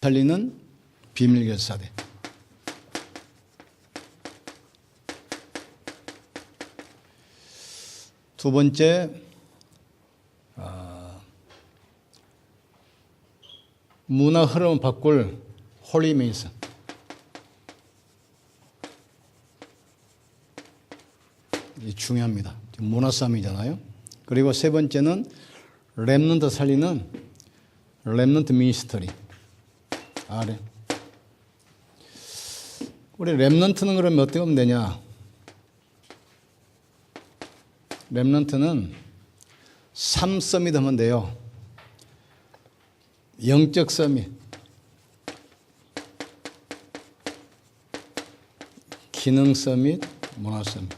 살리는 비밀결사대. 두 번째, 문화 흐름을 바꿀 홀리 메이슨. 이 중요합니다. 문화 싸움이잖아요. 그리고 세 번째는 렘넌트 살리는 렘넌트 미니스터리. 아래. 우리 렘넌트는 그러면 어떻게 하면 되냐? 렘넌트는 3서밋 하면 돼요. 영적 서밋, 기능 서밋, 문화 서밋.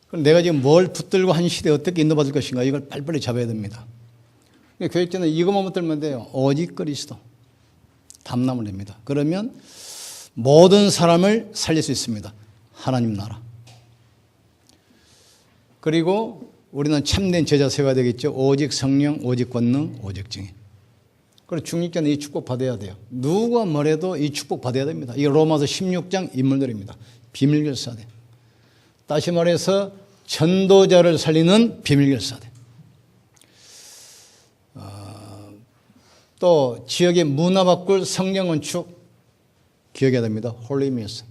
그럼 내가 지금 뭘 붙들고 한 시대에 어떻게 인도받을 것인가, 이걸 빨리빨리 잡아야 됩니다. 교육자는 이것만 붙들면 돼요. 오직 그리스도. 담남을 냅니다. 그러면 모든 사람을 살릴 수 있습니다. 하나님 나라. 그리고 우리는 참된 제자 세워야 되겠죠. 오직 성령, 오직 권능, 오직 증인. 그리고 중직자는 이 축복 받아야 돼요. 누가 뭐래도 이 축복 받아야 됩니다. 이게 로마서 16장 인물들입니다. 비밀결사대. 다시 말해서 전도자를 살리는 비밀결사대. 또 지역의 문화 바꿀 성령 건축 기억해야 됩니다. 홀리 메이슨.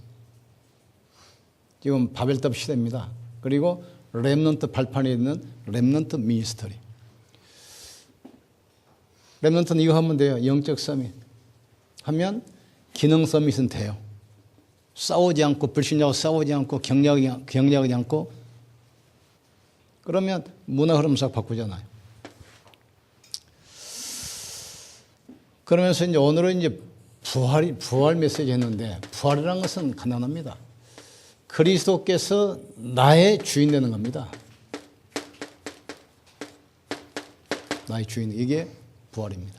지금 바벨탑 시대입니다. 그리고 렘넌트 발판에 있는 렘넌트 미니스터리. 렘넌트는 이거 하면 돼요. 영적 서밋 하면 기능 서밋은 돼요. 싸우지 않고, 불신자하고 싸우지 않고, 경쟁하지 않고, 그러면 문화 흐름 싹 바꾸잖아요. 그러면서 이제 오늘은 이제 부활 메시지 했는데, 부활이라는 것은 간단합니다. 그리스도께서 나의 주인 되는 겁니다. 나의 주인, 이게 부활입니다.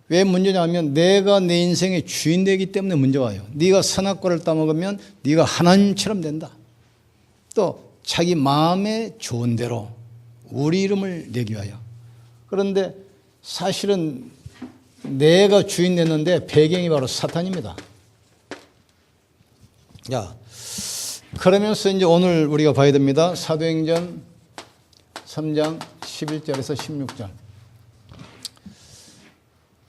왜 문제냐면 내가 내 인생의 주인 되기 때문에 문제가 와요. 네가 선악과를 따먹으면 네가 하나님처럼 된다. 또 자기 마음에 좋은 대로 우리 이름을 내기 위하여. 그런데 사실은 내가 주인 됐는데 배경이 바로 사탄입니다. 자, 그러면서 이제 오늘 우리가 봐야 됩니다. 사도행전 3장 11절에서 16절.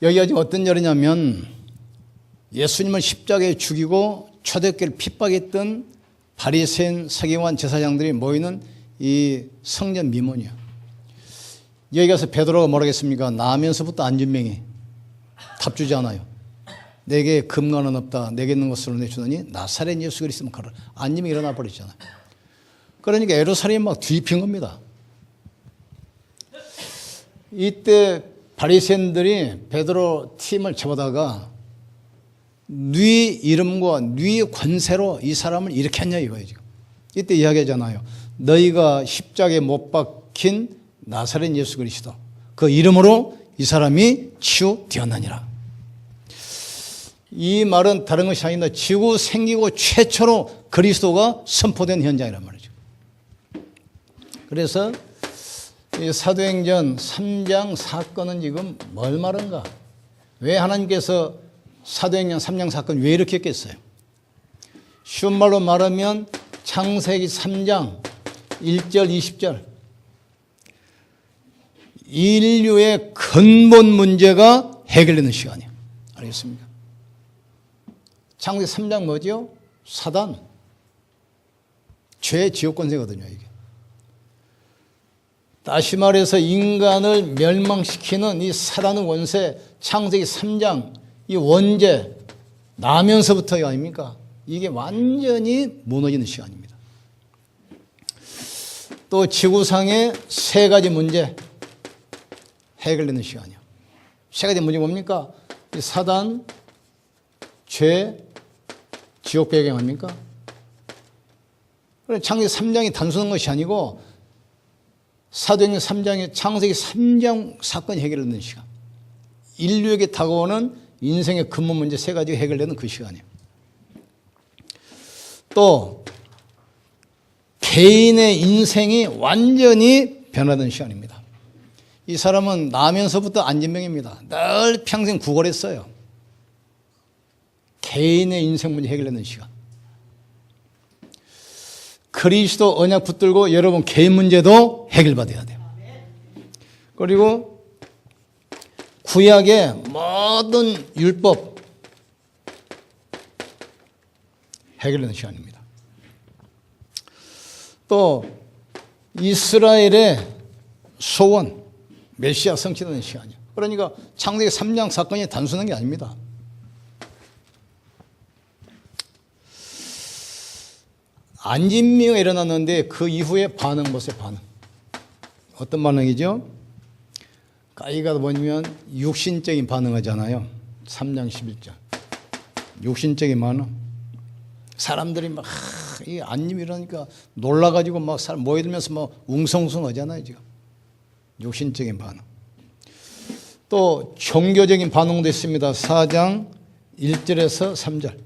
여기가 지금 어떤 절이냐면 예수님을 십자가에 죽이고 초대교회를 핍박했던 바리새인 서기관 제사장들이 모이는 이 성전 미문이야. 여기 가서 베드로가 뭐라고 했습니까? 나면서부터 안진뱅이 답주지 않아요. 내게 금관은 없다. 내게 있는 것으로 내주더니 나사렛 예수 그리스도만 가라. 안진뱅이 일어나 버리잖아요. 그러니까 예루살렘이 막 뒤집힌 겁니다. 이때 바리새인들이 베드로 팀을 잡아다가 네 이름과 네 권세로 이 사람을 이렇게 했냐 이거예요. 지금 이때 이야기하잖아요. 너희가 십자가에 못 박힌 나사렛 예수 그리스도 그 이름으로 이 사람이 치유되었느니라. 이 말은 다른 것이 아니라 지구 생기고 최초로 그리스도가 선포된 현장이란 말이죠. 그래서 이 사도행전 3장 사건은 지금 뭘 말한가? 왜 하나님께서 사도행전 3장 사건 왜 이렇게 했겠어요? 쉬운 말로 말하면 창세기 3장 1절 20절 인류의 근본 문제가 해결되는 시간이에요. 알겠습니까? 창세기 3장 뭐죠? 사단. 죄 지옥 권세거든요, 이게. 다시 말해서 인간을 멸망시키는 이 사단의 원세, 창세기 3장, 이 원죄, 나면서부터가 아닙니까? 이게 완전히 무너지는 시간입니다. 또 지구상의 세 가지 문제 해결되는 시간이요. 세 가지 문제 뭡니까? 이 사단, 죄, 지옥 배경 아닙니까? 창세기 3장이 단순한 것이 아니고 사도행전 3장의 창세기 3장 사건이 해결되는 시간. 인류에게 다가오는 인생의 근본 문제 세 가지가 해결되는 그 시간이에요. 또 개인의 인생이 완전히 변화된 시간입니다. 이 사람은 나면서부터 안진병입니다. 늘 평생 구걸했어요. 개인의 인생 문제 해결하는 시간. 그리스도 언약 붙들고 여러분 개인 문제도 해결받아야 돼요. 그리고 구약의 모든 율법 해결하는 시간입니다. 또 이스라엘의 소원, 메시아 성취되는 시간이에요. 그러니까 창세기 3장 사건이 단순한 게 아닙니다. 안진미가 일어났는데 그 이후에 반응 보세요. 반응. 어떤 반응이죠? 까이가 뭐냐면 육신적인 반응하잖아요. 3장 11절. 육신적인 반응. 사람들이 막 이 안님이 이러니까 놀라가지고 막 사람 모여들면서 막 웅성웅성 하잖아요. 지금. 육신적인 반응. 또 종교적인 반응도 있습니다. 4장 1절에서 3절.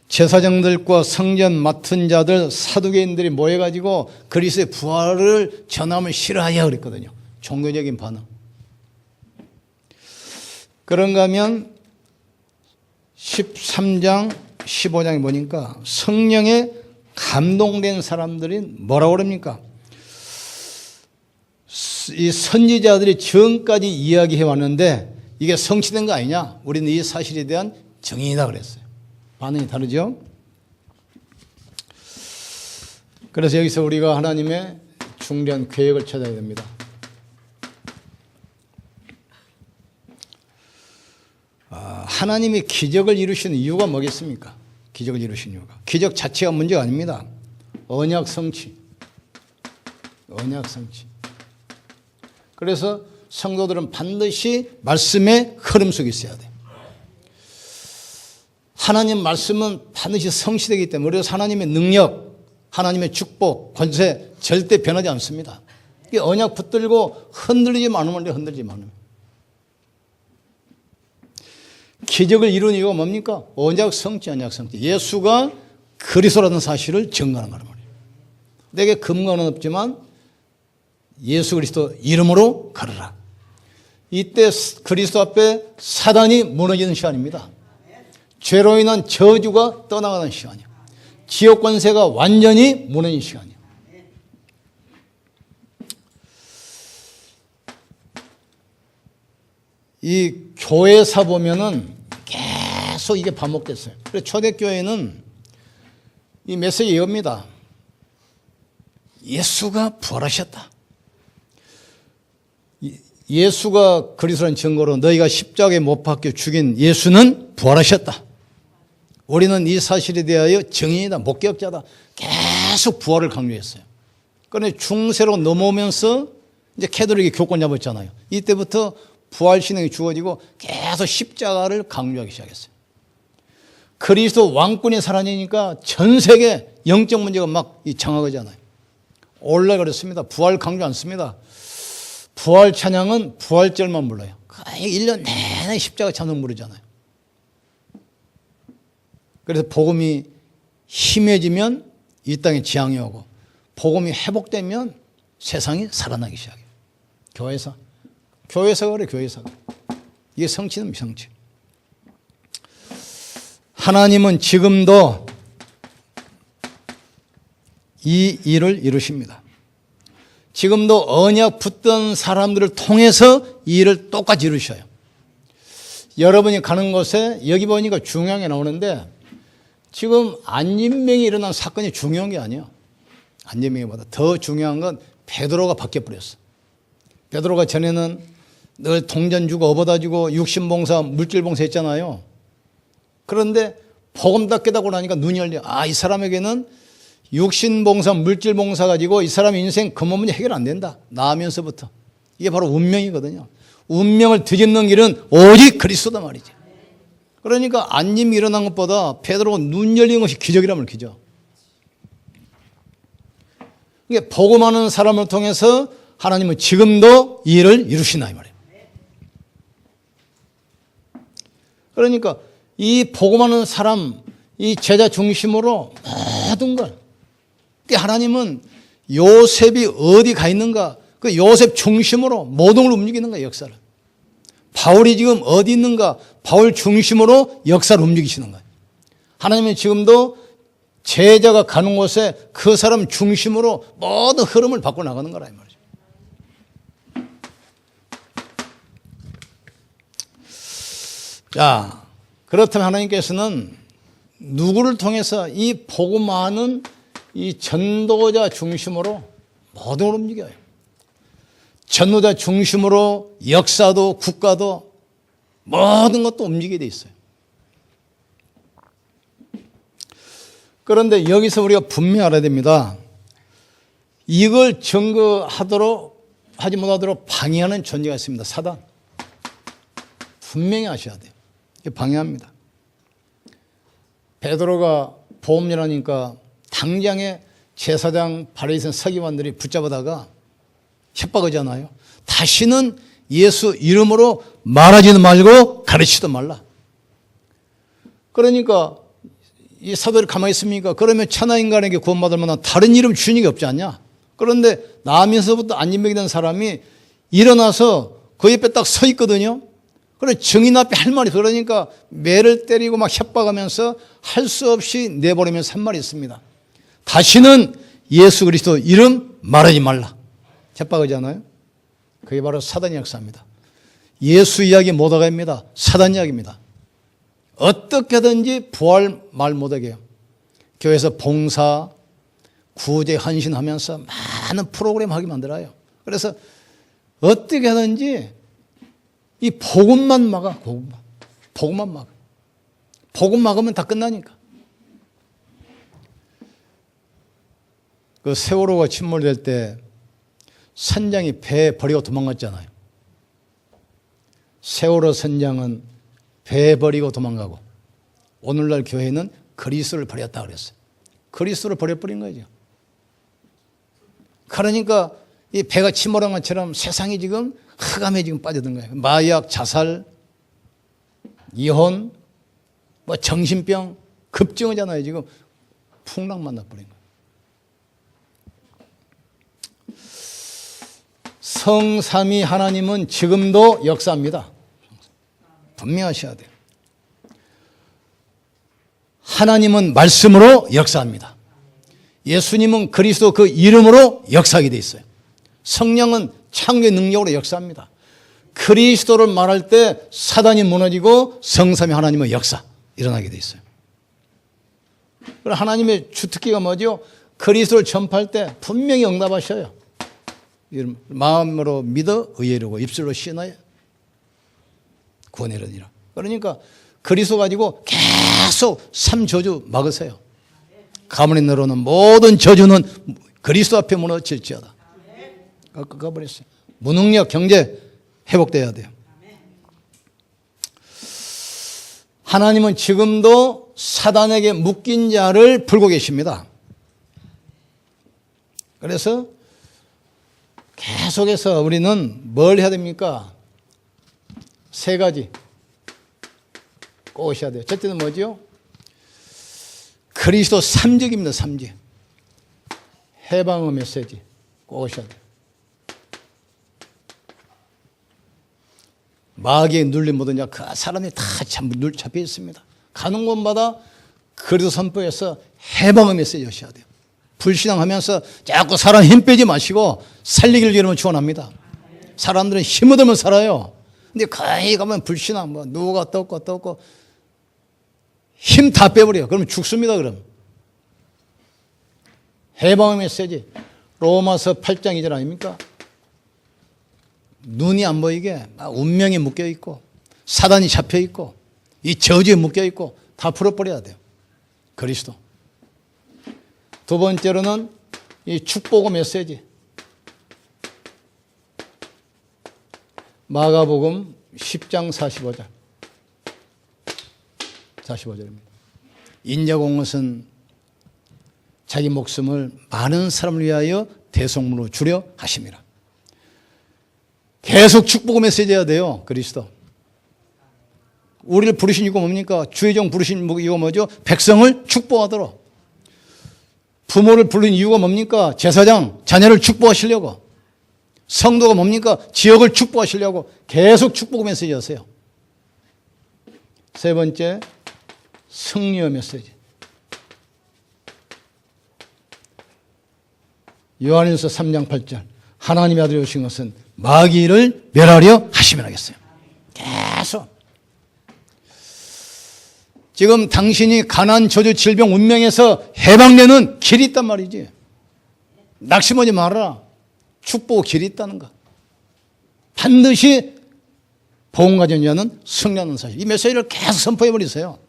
제사장들과 성전 맡은 자들 사두개인들이 모여가지고 그리스도의 부활을 전함을 싫어하여 그랬거든요. 종교적인 반응. 그런가 하면 13장 15장에 보니까 성령에 감동된 사람들이 뭐라고 그럽니까? 이 선지자들이 지금까지 이야기해 왔는데 이게 성취된 거 아니냐? 우리는 이 사실에 대한 정의이다 그랬어요. 반응이 다르죠? 그래서 여기서 우리가 하나님의 중대한 계획을 찾아야 됩니다. 하나님이 기적을 이루시는 이유가 뭐겠습니까? 기적을 이루시는 이유가. 기적 자체가 문제가 아닙니다. 언약 성취. 언약 성취. 그래서 성도들은 반드시 말씀의 흐름 속에 있어야 돼요. 하나님 말씀은 반드시 성취되기 때문에 그래서 하나님의 능력, 하나님의 축복, 권세 절대 변하지 않습니다. 이 언약 붙들고 흔들리지 않으면 돼. 흔들리지 않으면. 기적을 이룬 이유가 뭡니까? 언약 성취, 언약 성취. 예수가 그리스도라는 사실을 증거하는 거란 말이에요. 내게 근거는 없지만 예수 그리스도 이름으로 걸으라. 이때 그리스도 앞에 사단이 무너지는 시간입니다. 죄로 인한 저주가 떠나가는 시간이에요. 지옥 권세가 완전히 무너지는 시간이에요. 이 교회사 보면은 계속 이게 반복됐어요. 그래서 초대교회는 이 메시지 이겁니다. 예수가 부활하셨다. 예수가 그리스도라는 증거로 너희가 십자가에 못 박혀 죽인 예수는 부활하셨다. 우리는 이 사실에 대하여 증인이다, 목격자다. 계속 부활을 강조했어요. 그런데 중세로 넘어오면서 이제 캐톨릭이 교권 잡았잖아요. 이때부터 부활 신앙이 주어지고 계속 십자가를 강조하기 시작했어요. 그리스도 왕권이 사라지니까 전 세계 영적 문제가 막 장악하잖아요. 원래 그렇습니다. 부활 강조 안 씁니다. 부활 찬양은 부활절만 불러요. 거의 1년 내내 십자가 찬양 부르잖아요. 그래서 복음이 힘해지면 이 땅에 지향이 오고 복음이 회복되면 세상이 살아나기 시작해요. 교회사. 교회사가 그래, 교회사가. 이게 성취는 성취. 하나님은 지금도 이 일을 이루십니다. 지금도 언약 붙던 사람들을 통해서 이 일을 똑같이 이루셔요. 여러분이 가는 곳에 여기 보니까 중요한 게 나오는데 지금 안진병이 일어난 사건이 중요한 게 아니에요. 안진병보다 더 중요한 건 베드로가 바뀌어버렸어. 베드로가 전에는 늘 동전 주고 업어다 주고 육신봉사 물질봉사 했잖아요. 그런데 복음 다 깨닫고 나니까 눈이 열려. 아, 이 사람에게는 육신봉사 물질봉사 가지고 이 사람 인생 근본 문제 해결 안 된다. 나면서부터. 이게 바로 운명이거든요. 운명을 뒤집는 길은 오직 그리스도다 말이지. 그러니까 안님이 일어난 것보다 베드로가 눈 열린 것이 기적이라면 기적. 이게 복음하는 사람을 통해서 하나님은 지금도 이 일을 이루시나 이 말이에요. 그러니까 이 복음하는 사람, 이 제자 중심으로 모든 걸. 하나님은 요셉이 어디 가 있는가 그 요셉 중심으로 모든 걸 움직이는 거예요, 역사를. 바울이 지금 어디 있는가? 바울 중심으로 역사를 움직이시는 거예요. 하나님은 지금도 제자가 가는 곳에 그 사람 중심으로 모든 흐름을 바꿔 나가는 거라 이 말이죠. 자, 그렇다면 하나님께서는 누구를 통해서 이 복음화하는 이 전도자 중심으로 모든 걸 움직여요. 전도자 중심으로 역사도 국가도 모든 것도 움직이게 돼 있어요. 그런데 여기서 우리가 분명히 알아야 됩니다. 이걸 증거하도록 하지 못하도록 방해하는 존재가 있습니다. 사단. 분명히 아셔야 돼요. 방해합니다. 베드로가 보험이라니까 당장에 제사장 바리새인 서기관들이 붙잡아다가 협박하잖아요. 다시는 예수 이름으로 말하지도 말고 가르치지도 말라. 그러니까 이 사도들이 가만히 있습니까? 그러면 천하인간에게 구원받을 만한 다른 이름 주는 게 없지 않냐? 그런데 나면서부터 안진병이 된 사람이 일어나서 그 옆에 딱 서 있거든요. 그래 증인 앞에 할 말이 그러니까 매를 때리고 막 협박하면서 할 수 없이 내버리면서 한 말이 있습니다. 다시는 예수 그리스도 이름 말하지 말라. 협박하잖아요. 그게 바로 사단의 역사입니다. 예수 이야기 못하게입니다. 사단 이야기입니다. 어떻게든지 부활 말 못하게 해요. 교회에서 봉사, 구제, 헌신하면서 많은 프로그램 하게 만들어요. 그래서 어떻게 하든지 이 복음만 막아, 복음만 막아. 복음 막으면 다 끝나니까. 그 세월호가 침몰될 때 선장이 배 버리고 도망갔잖아요. 세월호 선장은 배 버리고 도망가고 오늘날 교회는 그리스도를 버렸다 그랬어요. 그리스도를 버려버린 거죠. 그러니까 이 배가 침몰한 것처럼 세상이 지금 흑암에 지금 빠져든 거예요. 마약, 자살, 이혼, 뭐 정신병 급증하잖아요. 지금 풍랑 만나버린 거예요. 성삼위 하나님은 지금도 역사합니다. 분명하셔야 돼요. 하나님은 말씀으로 역사합니다. 예수님은 그리스도 그 이름으로 역사하게 돼 있어요. 성령은 창조의 능력으로 역사합니다. 그리스도를 말할 때 사단이 무너지고 성삼위 하나님의 역사 일어나게 돼 있어요. 그럼 하나님의 주특기가 뭐죠? 그리스도를 전파할 때 분명히 응답하셔요. 마음으로 믿어 의외로 입술로 시인하여 구원에 이르니라. 그러니까 그리스도 가지고 계속 3저주 막으세요. 가문에 내려오는 모든 저주는 그리스도 앞에 무너질지어다. 꺾어버렸어요. 무능력 경제 회복돼야 돼요. 하나님은 지금도 사단에게 묶인 자를 풀고 계십니다. 그래서 계속해서 우리는 뭘 해야 됩니까? 세 가지 꼭 오셔야 돼요. 첫째는 뭐죠? 그리스도 3직입니다. 3직. 해방의 메시지 꼭 오셔야 돼요. 마귀에 눌린 모든 자, 그 사람이 다 참 잡혀 있습니다. 가는 곳마다 그리스도 선포해서 해방의 메시지 오셔야 돼요. 불신앙하면서 자꾸 사람 힘 빼지 마시고 살리기를 여러분 축원합니다. 사람들은 힘 얻으면 살아요. 근데 거기 가면 불신앙, 뭐 누가 떴고 힘 다 빼버려요. 그러면 죽습니다. 그럼 해방의 메시지 로마서 8장 2절 아닙니까? 눈이 안 보이게 운명에 묶여 있고 사단이 잡혀 있고 이 저주에 묶여 있고 다 풀어버려야 돼요. 그리스도. 두 번째로는 이 축복의 메시지. 마가복음 10장 45절. 45절입니다. 인자가 온 것은 자기 목숨을 많은 사람을 위하여 대속물로 주려 하심이라. 계속 축복의 메시지 해야 돼요. 그리스도. 우리를 부르신 이유가 뭡니까? 주의 종 부르신 이유가 뭐죠? 백성을 축복하도록. 부모를 부른 이유가 뭡니까? 제사장, 자녀를 축복하시려고. 성도가 뭡니까? 지역을 축복하시려고 계속 축복 메시지 하세요. 세 번째, 승리의 메시지. 요한일서 3장 8절. 하나님의 아들이 오신 것은 마귀를 멸하려 하시면 하겠어요. 계속. 지금 당신이 가난, 저주, 질병, 운명에서 해방되는 길이 있단 말이지. 낙심하지 말아라. 축복 길이 있다는 거. 반드시 복음 가진 자는 승리하는 사실. 이 메시지를 계속 선포해버리세요.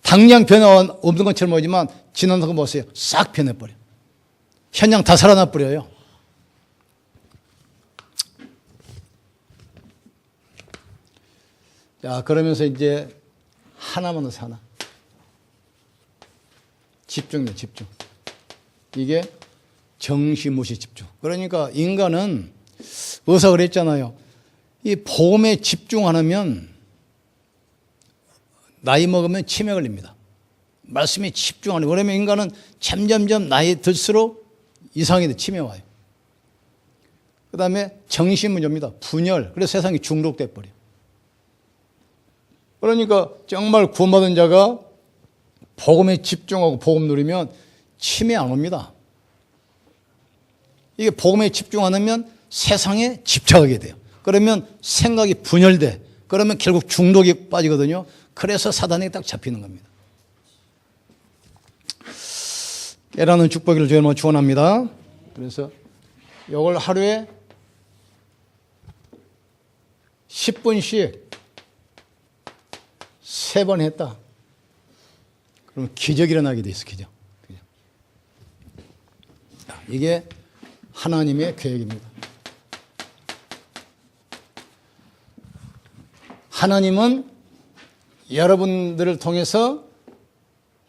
당장 변화 없는 것처럼 보이지만 지나서 보세요. 싹 변해버려. 현장 다 살아나버려요. 자, 그러면서 이제 하나만 더 하나. 집중돼, 집중. 이게 정시무시 집중. 그러니까 인간은 의사가 그랬잖아요. 이 복음에 집중 안 하면 나이 먹으면 치매 걸립니다. 말씀에 집중 안 해요. 그러면 인간은 점점점 나이 들수록 이상이 돼, 치매 와요. 그 다음에 정신문제입니다. 분열. 그래서 세상이 중독돼 버려요. 그러니까 정말 구원받은 자가 복음에 집중하고 복음 누리면 치매 안 옵니다. 이게 복음에 집중 안 하면 세상에 집착하게 돼요. 그러면 생각이 분열돼. 그러면 결국 중독이 빠지거든요. 그래서 사단에게 딱 잡히는 겁니다. 깨라는 축복을 주님으로 축원합니다. 그래서 이걸 하루에 10분씩 3번 했다. 그럼 기적이 일어나게 돼 있어, 기적. 이게 하나님의 계획입니다. 하나님은 여러분들을 통해서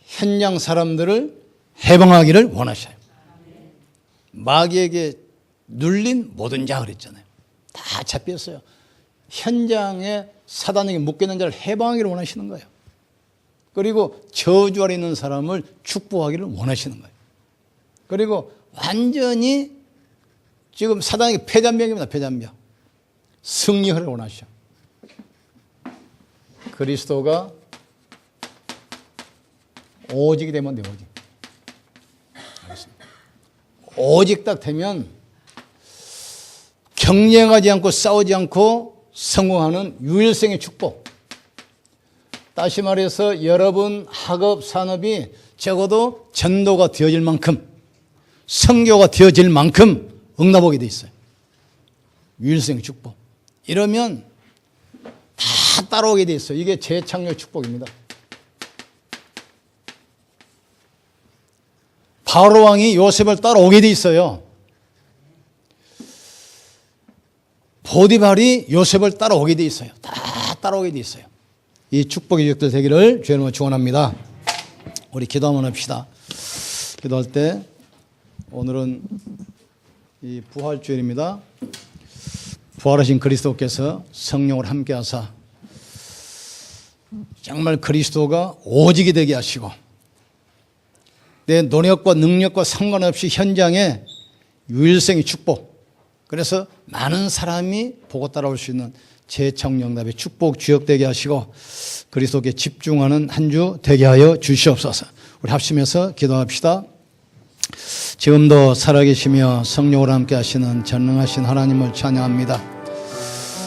현장 사람들을 해방하기를 원하셔요. 마귀에게 눌린 모든 자 그랬잖아요. 다 잡혔어요. 현장에 사단에게 묶여있는 자를 해방하기를 원하시는 거예요. 그리고 저주 아래 있는 사람을 축복하기를 원하시는 거예요. 그리고 완전히 지금 사단에게 패잔병입니다. 패잔병. 승리를 원하셔. 그리스도가 오직이 되면 돼, 오직. 알겠습니다. 오직 딱 되면 경쟁하지 않고 싸우지 않고 성공하는 유일성의 축복. 다시 말해서 여러분 학업, 산업이 적어도 전도가 되어질 만큼, 선교가 되어질 만큼 응답하게 돼 있어요. 유일성의 축복. 이러면 다 따라오게 돼 있어요. 이게 재창조의 축복입니다. 바로 왕이 요셉을 따라오게 돼 있어요. 보디발이 요셉을 따라오게 돼 있어요. 다 따라오게 돼 있어요. 이 축복의 유적들 되기를 주님으로 축원합니다. 우리 기도 한번 합시다. 기도할 때 오늘은 이 부활주일입니다. 부활하신 그리스도께서 성령을 함께 하사 정말 그리스도가 오직이 되게 하시고 내 노력과 능력과 상관없이 현장에 유일성의 축복, 그래서 많은 사람이 보고 따라올 수 있는 재청영답의 축복 주역되게 하시고 그리스도께 집중하는 한 주 되게 하여 주시옵소서. 우리 합심해서 기도합시다. 지금도 살아계시며 성령으로 함께 하시는 전능하신 하나님을 찬양합니다.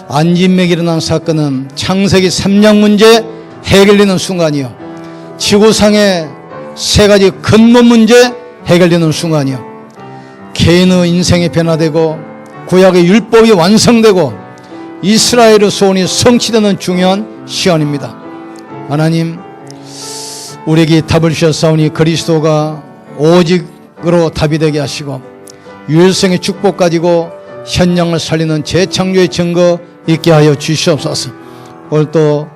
안진맥이 일어난 사건은 창세기 3장 문제 해결되는 순간이요, 지구상의 세 가지 근본 문제 해결되는 순간이요, 개인의 인생이 변화되고 구약의 율법이 완성되고 이스라엘의 소원이 성취되는 중요한 시간입니다. 하나님, 우리에게 답을 주셨사오니 그리스도가 오직으로 답이 되게 하시고 유일성의 축복 가지고 현장을 살리는 재창조의 증거 있게 하여 주시옵소서. 오늘 또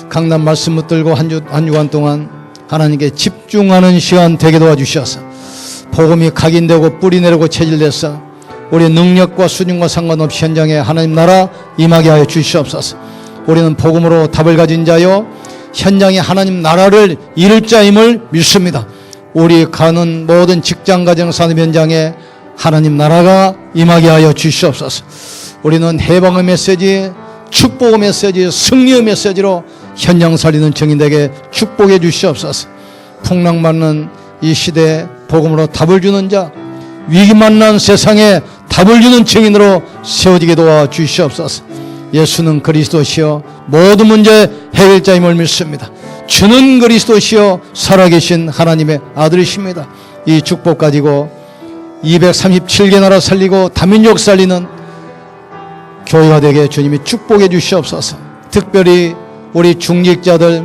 강단 말씀 붙들고 한 주간 동안 하나님께 집중하는 시간 되게 도와주셔서 복음이 각인되고 뿌리 내리고 체질돼서 우리의 능력과 수준과 상관없이 현장에 하나님 나라 임하게 하여 주시옵소서. 우리는 복음으로 답을 가진 자요 현장에 하나님 나라를 이룰 자임을 믿습니다. 우리 가는 모든 직장, 가정, 산업 현장에 하나님 나라가 임하게 하여 주시옵소서. 우리는 해방의 메시지, 축복의 메시지, 승리의 메시지로 현장 살리는 증인에게 축복해 주시옵소서. 풍랑받는 이 시대에 복음으로 답을 주는 자, 위기 만난 세상에 답을 주는 증인으로 세워지게 도와 주시옵소서. 예수는 그리스도시여 모든 문제 해결자임을 믿습니다. 주는 그리스도시여 살아계신 하나님의 아들이십니다. 이 축복 가지고 237개 나라 살리고 다민족 살리는 교회가 되게 주님이 축복해 주시옵소서. 특별히 우리 중직자들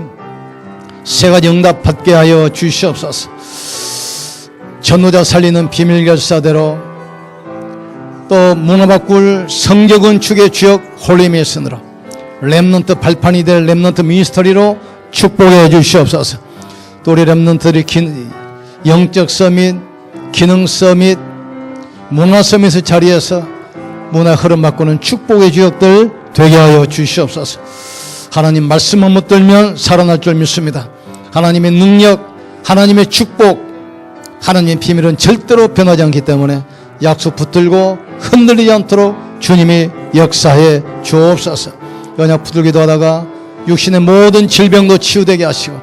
세 가지 응답 받게 하여 주시옵소서. 전도자 살리는 비밀결사대로 또 문화 바꿀 성교 건축의 주역 홀리메이슨으로 렘넌트 발판이 될 렘넌트 미니스터리로 축복해 주시옵소서. 또 우리 렘넌트들이 영적 서밋, 기능 서밋, 문화 서밋의 자리에서 문화 흐름 바꾸는 축복의 주역들 되게 하여 주시옵소서. 하나님 말씀만 붙들면 살아날 줄 믿습니다. 하나님의 능력, 하나님의 축복, 하나님의 비밀은 절대로 변하지 않기 때문에 약속 붙들고 흔들리지 않도록 주님이 역사해 주옵소서. 연약 붙들기도 하다가 육신의 모든 질병도 치유되게 하시고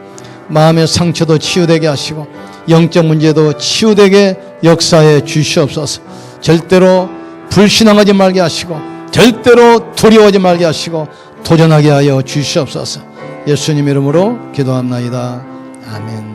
마음의 상처도 치유되게 하시고 영적 문제도 치유되게 역사해 주시옵소서. 절대로 불신앙하지 말게 하시고 절대로 두려워하지 말게 하시고 도전하게 하여 주시옵소서. 예수님 이름으로 기도합나이다. 아멘.